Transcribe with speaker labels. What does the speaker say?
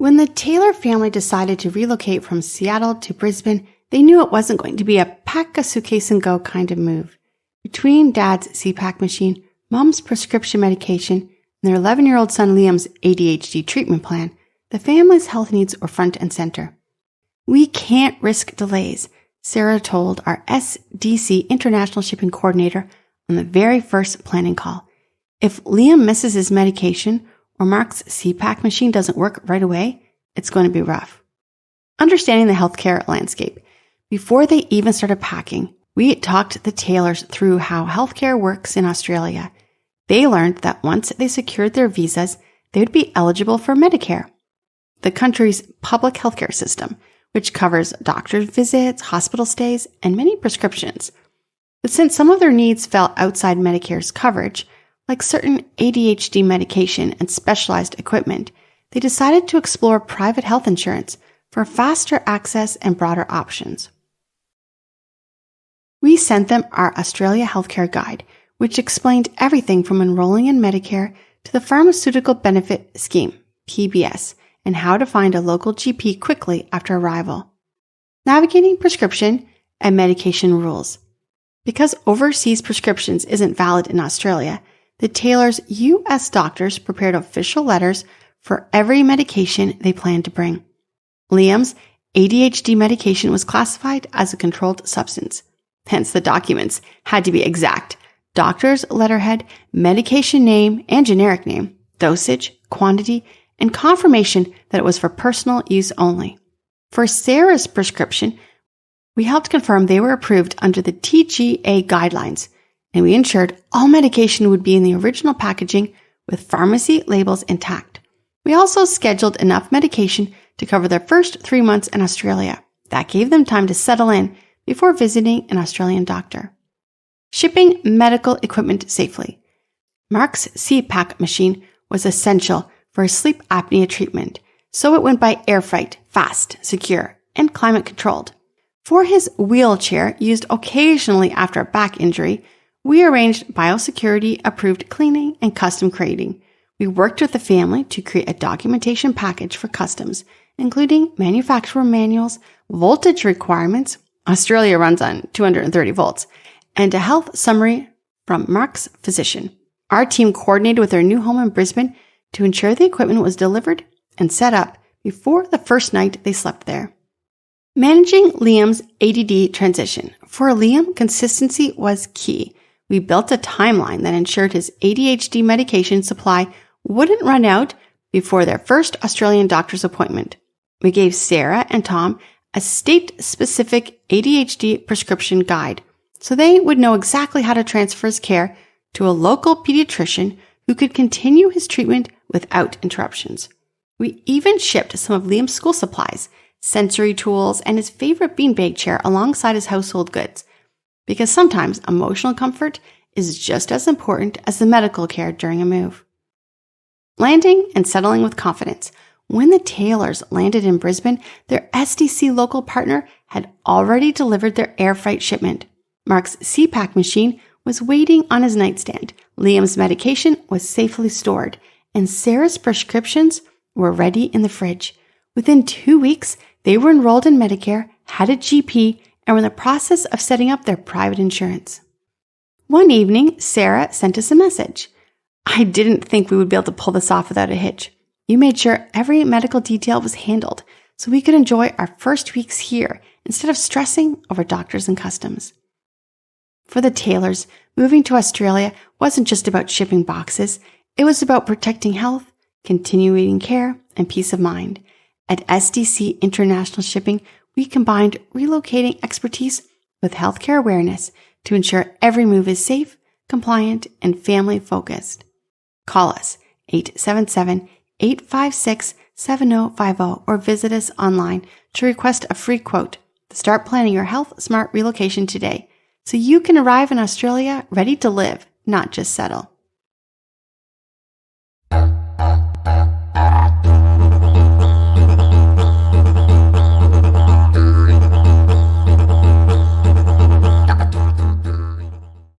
Speaker 1: When the Taylor family decided to relocate from Seattle to Brisbane, they knew it wasn't going to be a pack a suitcase and go kind of move. Between Dad's CPAP machine, Mom's prescription medication, and their 11-year-old son Liam's ADHD treatment plan, the family's health needs were front and center. "We can't risk delays," Sarah told our SDC International Shipping Coordinator on the very first planning call. "If Liam misses his medication or Mark's CPAP machine doesn't work right away, it's going to be rough." Understanding the healthcare landscape. Before they even started packing, we talked the Taylors through how healthcare works in Australia. They learned that once they secured their visas, they would be eligible for Medicare, the country's public healthcare system, which covers doctor's visits, hospital stays, and many prescriptions. But since some of their needs fell outside Medicare's coverage, like certain ADHD medication and specialized equipment, they decided to explore private health insurance for faster access and broader options. We sent them our Australia Healthcare Guide, which explained everything from enrolling in Medicare to the Pharmaceutical Benefit Scheme, PBS, and how to find a local GP quickly after arrival. Navigating prescription and medication rules. Because overseas prescriptions isn't valid in Australia, the Taylors' U.S. doctors prepared official letters for every medication they planned to bring. Liam's ADHD medication was classified as a controlled substance. Hence, the documents had to be exact. Doctor's letterhead, medication name and generic name, dosage, quantity, and confirmation that it was for personal use only. For Sarah's prescription, we helped confirm they were approved under the TGA guidelines, and we ensured all medication would be in the original packaging with pharmacy labels intact. We also scheduled enough medication to cover their first 3 months in Australia. That gave them time to settle in before visiting an Australian doctor. Shipping medical equipment safely. Mark's CPAP machine was essential for his sleep apnea treatment, so it went by air freight, fast, secure, and climate controlled. For his wheelchair, used occasionally after a back injury, we arranged biosecurity approved cleaning and custom crating. We worked with the family to create a documentation package for customs, including manufacturer manuals, voltage requirements, Australia runs on 230 volts, and a health summary from Mark's physician. Our team coordinated with their new home in Brisbane to ensure the equipment was delivered and set up before the first night they slept there. Managing Liam's ADD transition. For Liam, consistency was key. We built a timeline that ensured his ADHD medication supply wouldn't run out before their first Australian doctor's appointment. We gave Sarah and Tom a state-specific ADHD prescription guide, so they would know exactly how to transfer his care to a local pediatrician who could continue his treatment without interruptions. We even shipped some of Liam's school supplies, sensory tools, and his favorite beanbag chair alongside his household goods, because sometimes emotional comfort is just as important as the medical care during a move. Landing and settling with confidence. When the Taylors landed in Brisbane, their SDC local partner had already delivered their air freight shipment. Mark's CPAP machine was waiting on his nightstand, Liam's medication was safely stored, and Sarah's prescriptions were ready in the fridge. Within 2 weeks, they were enrolled in Medicare, had a GP, and were in the process of setting up their private insurance. One evening, Sarah sent us a message. "I didn't think we would be able to pull this off without a hitch. You made sure every medical detail was handled so we could enjoy our first weeks here instead of stressing over doctors and customs." For the Taylors, moving to Australia wasn't just about shipping boxes. It was about protecting health, continuing care, and peace of mind. At SDC International Shipping, we combined relocating expertise with healthcare awareness to ensure every move is safe, compliant, and family-focused. Call us 877-856-7050 or visit us online to request a free quote to start planning your health smart relocation today so you can arrive in Australia ready to live, not just settle.